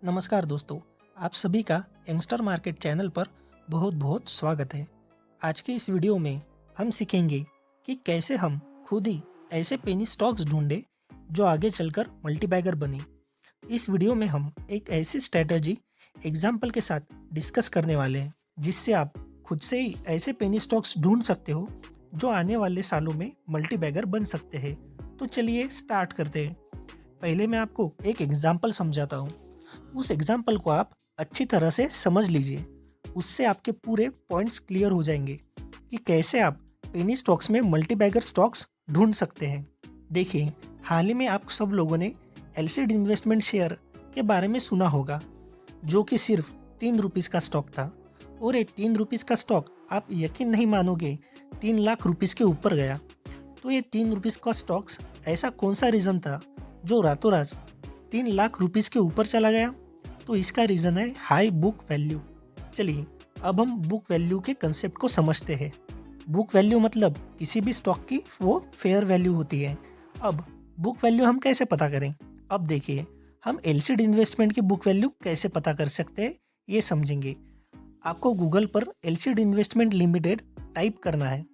नमस्कार दोस्तों, आप सभी का यंगस्टर मार्केट चैनल पर बहुत बहुत स्वागत है। आज के इस वीडियो में हम सीखेंगे कि कैसे हम खुद ही ऐसे पेनी स्टॉक्स ढूंढें जो आगे चलकर मल्टीबैगर बने। इस वीडियो में हम एक ऐसी स्ट्रैटेजी एग्जाम्पल के साथ डिस्कस करने वाले हैं जिससे आप खुद से ही ऐसे पेनी स्टॉक्स ढूंढ सकते हो जो आने वाले सालों में मल्टीबैगर बन सकते हैं। तो चलिए स्टार्ट करते हैं। पहले मैं आपको एक एग्जाम्पल समझाता हूँ। उस एग्जाम्पल को आप अच्छी तरह से समझ लीजिए। उससे आपके पूरे पॉइंट्स क्लियर हो जाएंगे कि कैसे आप पेनी स्टॉक्स में मल्टीबैगर स्टॉक्स ढूंढ सकते हैं। देखिए, हाल ही में आप सब लोगों ने एलसीड इन्वेस्टमेंट शेयर के बारे में सुना होगा, जो कि सिर्फ 3 रुपीज़ का स्टॉक था। और ये 3 रुपीज़ का स्टॉक आप यकीन नहीं मानोगे 3 लाख रुपीज़ के ऊपर गया। तो ये 3 रुपीज़ का स्टॉक्स ऐसा कौन सा रीज़न था जो रातों रात 3 लाख रुपीज़ के ऊपर चला गया? तो इसका रीज़न है हाई बुक वैल्यू। चलिए, अब हम बुक वैल्यू के कंसेप्ट को समझते हैं। बुक वैल्यू मतलब किसी भी स्टॉक की वो फेयर वैल्यू होती है। अब बुक वैल्यू हम कैसे पता करें? अब देखिए, हम एलसीड इन्वेस्टमेंट की बुक वैल्यू कैसे पता कर सकते हैं ये समझेंगे। आपको गूगल पर एलसीड इन्वेस्टमेंट लिमिटेड टाइप करना है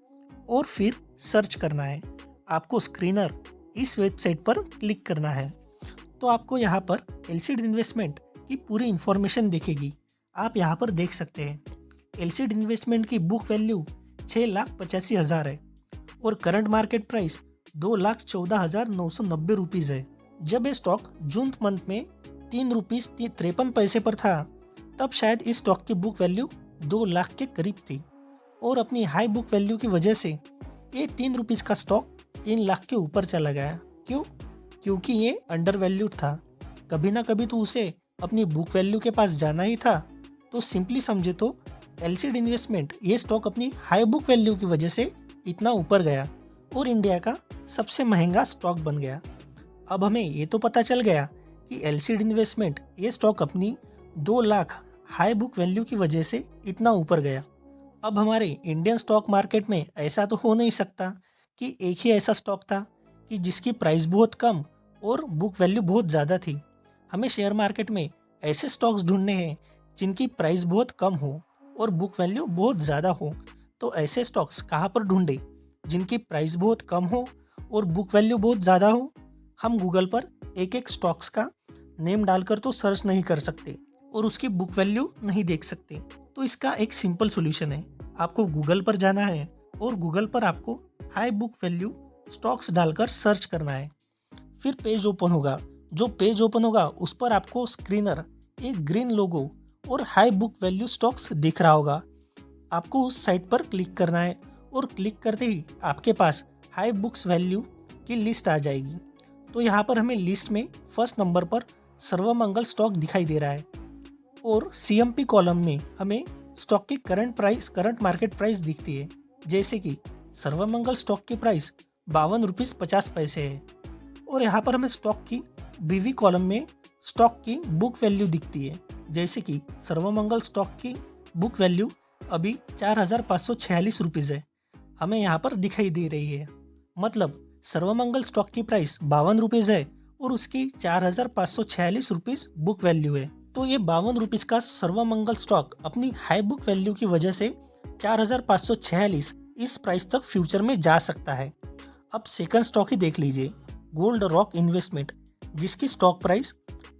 और फिर सर्च करना है। आपको स्क्रीनर इस वेबसाइट पर क्लिक करना है तो आपको यहाँ पर एलसीड इन्वेस्टमेंट की पूरी इन्फॉर्मेशन दिखेगी। आप यहाँ पर देख सकते हैं एलसीड इन्वेस्टमेंट की बुक वैल्यू 6,85,000 है और करंट मार्केट प्राइस 2,14,990 रुपीज़ है। जब ये स्टॉक जून मंथ में 3 रुपीज़ 53 पैसे पर था, तब शायद इस स्टॉक की बुक वैल्यू 2 लाख के करीब थी और अपनी हाई बुक वैल्यू की वजह से ये 3 रुपीज़ का स्टॉक 3 लाख के ऊपर चला गया। क्यों? क्योंकि ये अंडर वैल्यूड था। कभी ना कभी तो उसे अपनी बुक वैल्यू के पास जाना ही था। तो सिंपली समझे तो एलसीड इन्वेस्टमेंट ये स्टॉक अपनी हाई बुक वैल्यू की वजह से इतना ऊपर गया और इंडिया का सबसे महंगा स्टॉक बन गया। अब हमें ये तो पता चल गया कि एलसीड इन्वेस्टमेंट ये स्टॉक अपनी 2 लाख हाई बुक वैल्यू की वजह से इतना ऊपर गया। अब हमारे इंडियन स्टॉक मार्केट में ऐसा तो हो नहीं सकता कि एक ही ऐसा स्टॉक था कि जिसकी प्राइस बहुत कम और बुक वैल्यू बहुत ज़्यादा थी। हमें शेयर मार्केट में ऐसे स्टॉक्स ढूंढने हैं जिनकी प्राइस बहुत कम हो और बुक वैल्यू बहुत ज़्यादा हो। तो ऐसे स्टॉक्स कहाँ पर ढूंढे जिनकी प्राइस बहुत कम हो और बुक वैल्यू बहुत ज़्यादा हो? हम गूगल पर एक एक स्टॉक्स का नेम डालकर तो सर्च नहीं कर सकते और उसकी बुक वैल्यू नहीं देख सकते। तो इसका एक सिंपल सोल्यूशन है। आपको गूगल पर जाना है और गूगल पर आपको हाई बुक वैल्यू स्टॉक्स डालकर सर्च करना है। फिर पेज ओपन होगा। जो पेज ओपन होगा उस पर आपको स्क्रीनर एक ग्रीन लोगो और हाई बुक वैल्यू स्टॉक्स दिख रहा होगा। आपको उस साइट पर क्लिक करना है और क्लिक करते ही आपके पास हाई बुक्स वैल्यू की लिस्ट आ जाएगी। तो यहाँ पर हमें लिस्ट में फर्स्ट नंबर पर सर्वमंगल स्टॉक दिखाई दे रहा है और सीएमपी कॉलम में हमें स्टॉक की करंट मार्केट प्राइस दिखती है। जैसे कि सर्वमंगल स्टॉक की प्राइस 52 रुपीज़ 50 पैसे है और यहाँ पर हमें स्टॉक की बीवी कॉलम में स्टॉक की बुक वैल्यू दिखती है। जैसे कि सर्वमंगल स्टॉक की बुक वैल्यू अभी 4,546 रुपीज़ है, हमें यहाँ पर दिखाई दे रही है। मतलब सर्वमंगल स्टॉक की प्राइस 52 रुपीज़ है और उसकी 4,546 रुपीज़ बुक वैल्यू है। तो ये 52 रुपीज़ का सर्वमंगल स्टॉक अपनी हाई बुक वैल्यू की वजह से 4,546 इस प्राइस तक फ्यूचर में जा सकता है। अब सेकंड स्टॉक ही देख लीजिए, गोल्ड रॉक इन्वेस्टमेंट, जिसकी स्टॉक प्राइस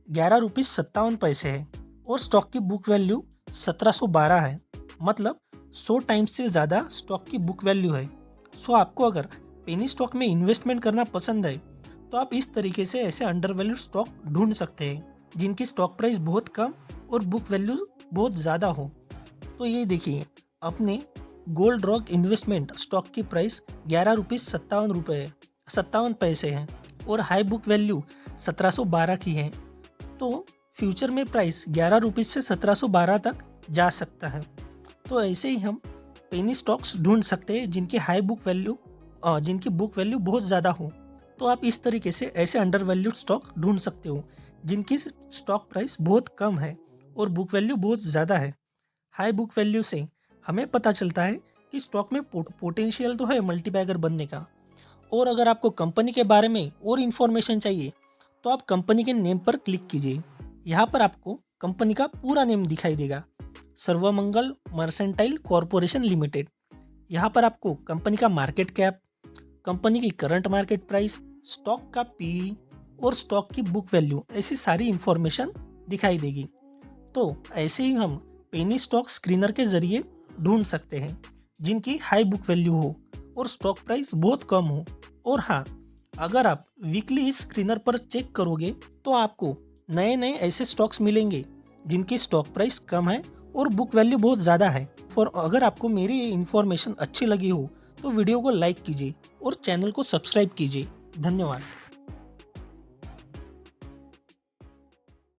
11 रुपीज़ 57 पैसे है और स्टॉक की बुक वैल्यू 1712 है। मतलब 100 टाइम्स से ज़्यादा स्टॉक की बुक वैल्यू है। सो आपको अगर पेनी स्टॉक में इन्वेस्टमेंट करना पसंद है तो आप इस तरीके से ऐसे अंडर वैल्यूड स्टॉक ढूंढ सकते हैं जिनकी स्टॉक प्राइस बहुत कम और बुक वैल्यू बहुत ज़्यादा हो। तो ये देखिए, अपने गोल्ड रॉक इन्वेस्टमेंट स्टॉक की प्राइस 11 रुपये 57 पैसे है और हाई बुक वैल्यू 1712 की है। तो फ्यूचर में प्राइस 11 रुपीज़ से 1712 तक जा सकता है। तो ऐसे ही हम पेनी स्टॉक्स ढूंढ सकते हैं जिनकी बुक वैल्यू बहुत ज़्यादा हो। तो आप इस तरीके से ऐसे अंडर वैल्यूड स्टॉक ढूंढ सकते हो जिनकी स्टॉक प्राइस बहुत कम है और बुक वैल्यू बहुत ज़्यादा है। हाई बुक वैल्यू से हमें पता चलता है कि स्टॉक में पोटेंशियल तो है मल्टीबैगर बनने का। और अगर आपको कंपनी के बारे में और इन्फॉर्मेशन चाहिए तो आप कंपनी के नेम पर क्लिक कीजिए। यहाँ पर आपको कंपनी का पूरा नेम दिखाई देगा, सर्वमंगल मर्सेंटाइल कॉरपोरेशन लिमिटेड। यहाँ पर आपको कंपनी का मार्केट कैप, कंपनी की करंट मार्केट प्राइस, स्टॉक का पीई और स्टॉक की बुक वैल्यू, ऐसी सारी इंफॉर्मेशन दिखाई देगी। तो ऐसे ही हम पेनी स्टॉक स्क्रीनर के ज़रिए ढूंढ सकते हैं जिनकी हाई बुक वैल्यू हो और स्टॉक प्राइस बहुत कम हो। और हाँ, अगर आप वीकली इस स्क्रीनर पर चेक करोगे तो आपको नए नए ऐसे स्टॉक्स मिलेंगे जिनकी स्टॉक प्राइस कम है और बुक वैल्यू बहुत ज़्यादा है। और अगर आपको मेरी ये इन्फॉर्मेशन अच्छी लगी हो तो वीडियो को लाइक कीजिए और चैनल को सब्सक्राइब कीजिए। धन्यवाद।